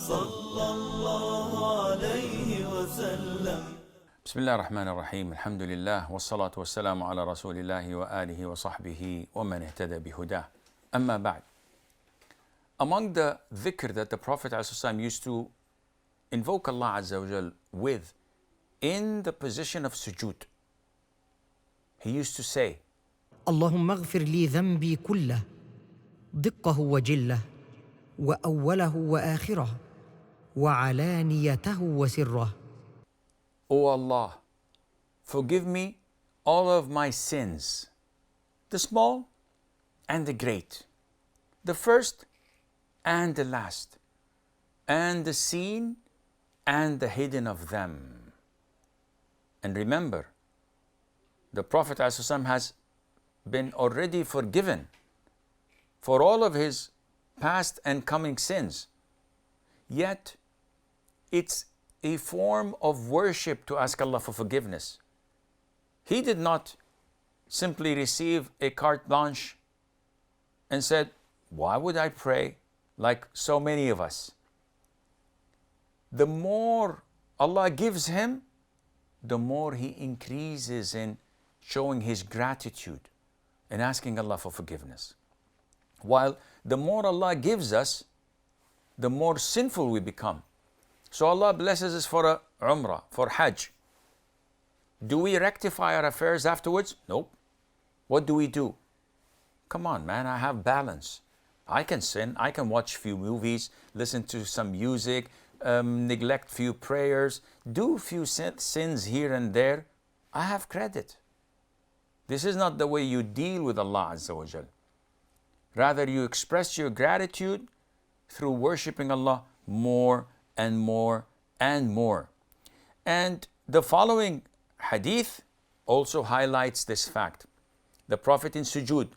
صلى الله عليه وسلم. بسم الله الرحمن الرحيم. الحمد لله والصلاة والسلام على رسول الله وآله وصحبه ومن اهتدى بهداه. أما بعد. Among the dhikr that the Prophet ﷺ used to invoke Allah Azza wa Jal with in the position of sujood, he used to say, اللهم اغفر لي ذنبي كله دقه وجله وأوله وآخره وعلانيته وسره. O Allah, forgive me all of my sins, the small and the great, the first and the last, and the seen and the hidden of them. And remember, the Prophet ﷺ has been already forgiven for all of his past and coming sins. Yet, it's a form of worship to ask Allah for forgiveness. He did not simply receive a carte blanche and said, why would I pray like so many of us? The more Allah gives him, the more he increases in showing his gratitude and asking Allah for forgiveness. While the more Allah gives us, the more sinful we become. So Allah blesses us for a umrah, for hajj. Do we rectify our affairs afterwards? Nope. What do? Come on, man, I have balance. I can sin, I can watch few movies, listen to some music, neglect few prayers, do few sins here and there. I have credit. This is not the way you deal with Allah Azza wa Jal. Rather, you express your gratitude through worshipping Allah more and more and more. And the following hadith also highlights this fact. The Prophet in sujood,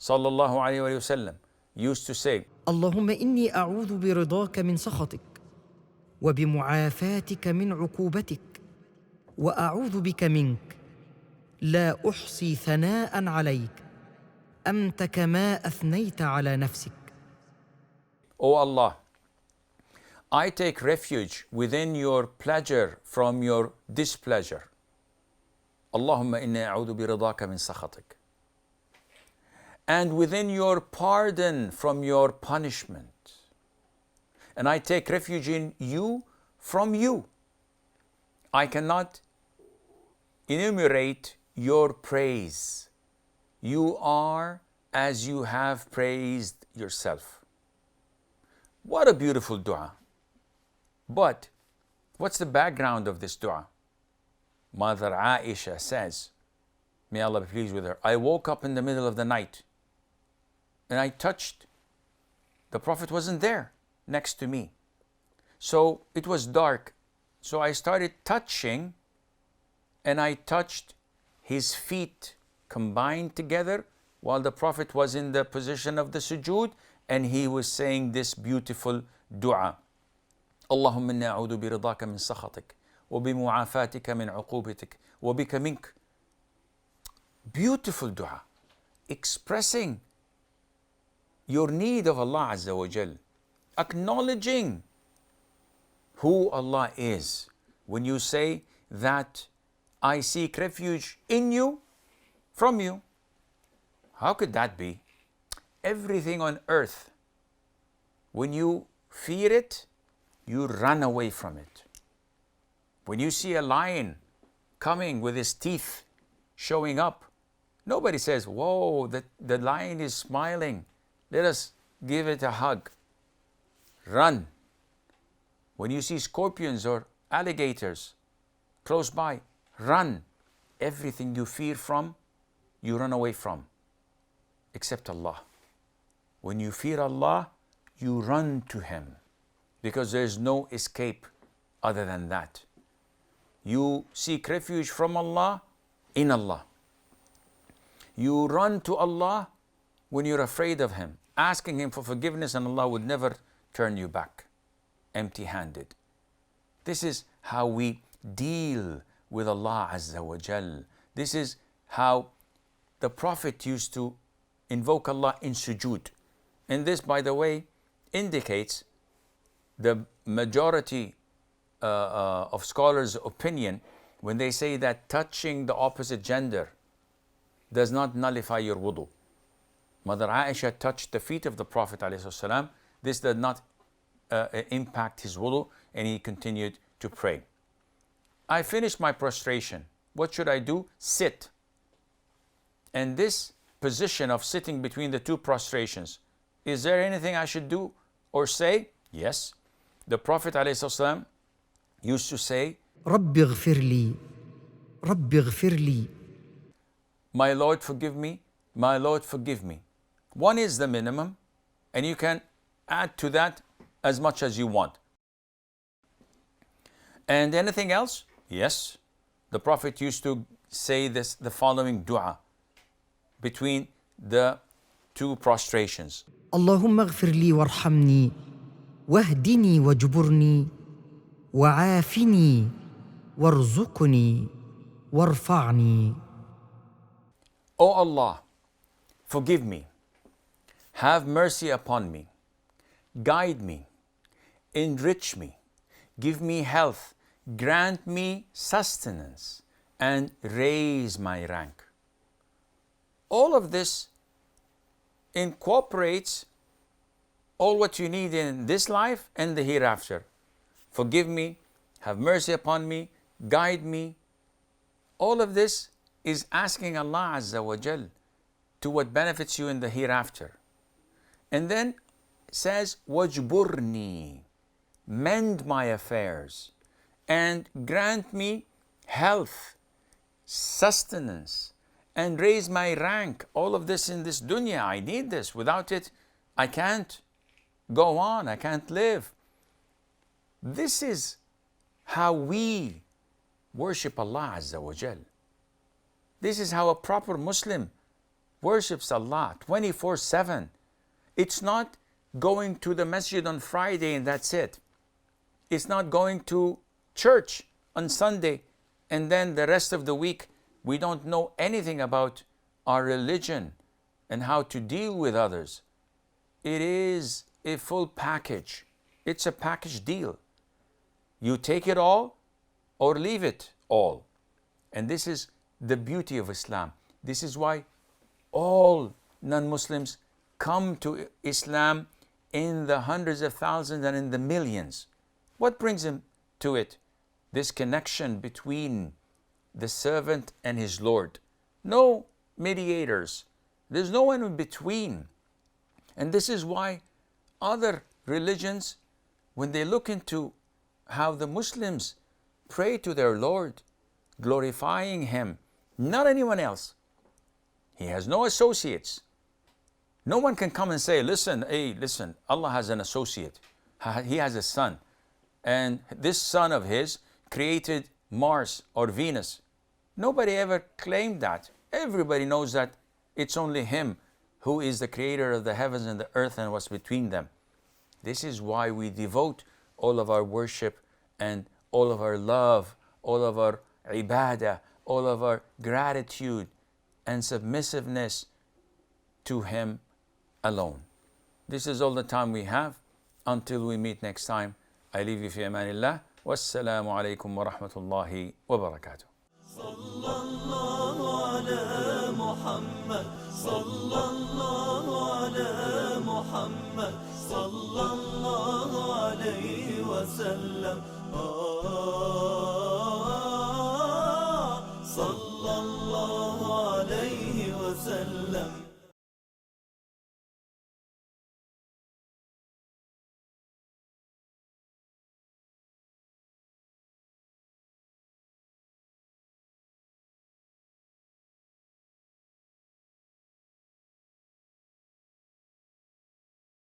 sallallahu alayhi wa sallam, used to say, اللهم إني أعوذ برضاك من سخطك وبمعافاتك من عقوبتك وأعوذ بك منك لا أحصي ثناء عليك أنت كما أثنيت على نفسك. O Allah, I take refuge within your pleasure from your displeasure. Allahumma inni a'udhu biridaka min sakhatik. And within your pardon from your punishment. And I take refuge in you from you. I cannot enumerate your praise. You are as you have praised yourself. What a beautiful dua. But what's the background of this dua? Mother Aisha says, may Allah be pleased with her, I woke up in the middle of the night and I touched. The Prophet wasn't there next to me. So it was dark. So I started touching and I touched his feet combined together while the Prophet was in the position of the sujood and he was saying this beautiful dua. اللهم إني أعوذ برضاك من سخطك وبمعافاتك من عقوبتك وبك منك. Beautiful dua, expressing your need of Allah Azza wa Jal, acknowledging who Allah is. When you say that I seek refuge in you, from you, how could that be? Everything on earth, when you fear it, you run away from it. When you see a lion coming with his teeth showing up, nobody says, whoa, the lion is smiling. Let us give it a hug. Run. When you see scorpions or alligators close by, run. Everything you fear from, you run away from, except Allah. When you fear Allah, you run to Him, because there is no escape other than that. You seek refuge from Allah in Allah. You run to Allah when you're afraid of Him, asking Him for forgiveness, and Allah would never turn you back empty-handed. This is how we deal with Allah Azza wa Jal. This is how the Prophet used to invoke Allah in sujood. And this, by the way, indicates the majority of scholars' opinion when they say that touching the opposite gender does not nullify your wudu. Mother Aisha touched the feet of the Prophet ﷺ. This did not impact his wudu, and he continued to pray. I finished my prostration. What should I do? Sit. And this position of sitting between the two prostrations, is there anything I should do or say? Yes. The Prophet ﷺ used to say, رب اغفر لي رب اغفر لي. my Lord forgive me, my Lord forgive me. One is the minimum, and you can add to that as much as you want. And anything else? Yes. The Prophet used to say the following dua between the two prostrations. اللهم اغفر لي وارحمني واهدني واجبرني وعافني وارزقني وارفعني. O Allah, forgive me, have mercy upon me, guide me, enrich me, give me health, grant me sustenance, and raise my rank. All of this incorporates all what you need in this life and the hereafter. Forgive me, have mercy upon me, guide me. All of this is asking Allah Azza wa Jal to what benefits you in the hereafter. And then says, wajburni, mend my affairs, and grant me health, sustenance, and raise my rank. All of this in this dunya, I need this. Without it, I can't go on, I can't live. This is how we worship Allah Azza wa Jal. This is how a proper Muslim worships Allah 24/7. It's not going to the masjid on Friday and that's it. It's not going to church on Sunday and then the rest of the week we don't know anything about our religion and how to deal with others. It is a full package. It's a package deal. You take it all or leave it all. And this is the beauty of Islam. This is why all non-Muslims come to Islam in the hundreds of thousands and in the millions. What brings them to it? This connection between the servant and his Lord. No mediators. There's no one in between. And this is why other religions, when they look into how the Muslims pray to their Lord, glorifying Him, not anyone else. He has no associates. No one can come and say, listen, hey, listen, Allah has an associate. He has a son. And this son of his created Mars or Venus. Nobody ever claimed that. Everybody knows that it's only Him who is the creator of the heavens and the earth and what's between them. This is why we devote all of our worship and all of our love, all of our ibadah, all of our gratitude and submissiveness to Him alone. This is all the time we have. Until we meet next time, I leave you fi amanillah. Wassalamu alaikum wa rahmatullahi wa barakatuh. Sallallahu ala Muhammad, sallallahu ala Muhammad, sallallahu alayhi wa sallam. Sallallahu alayhi wa sallam.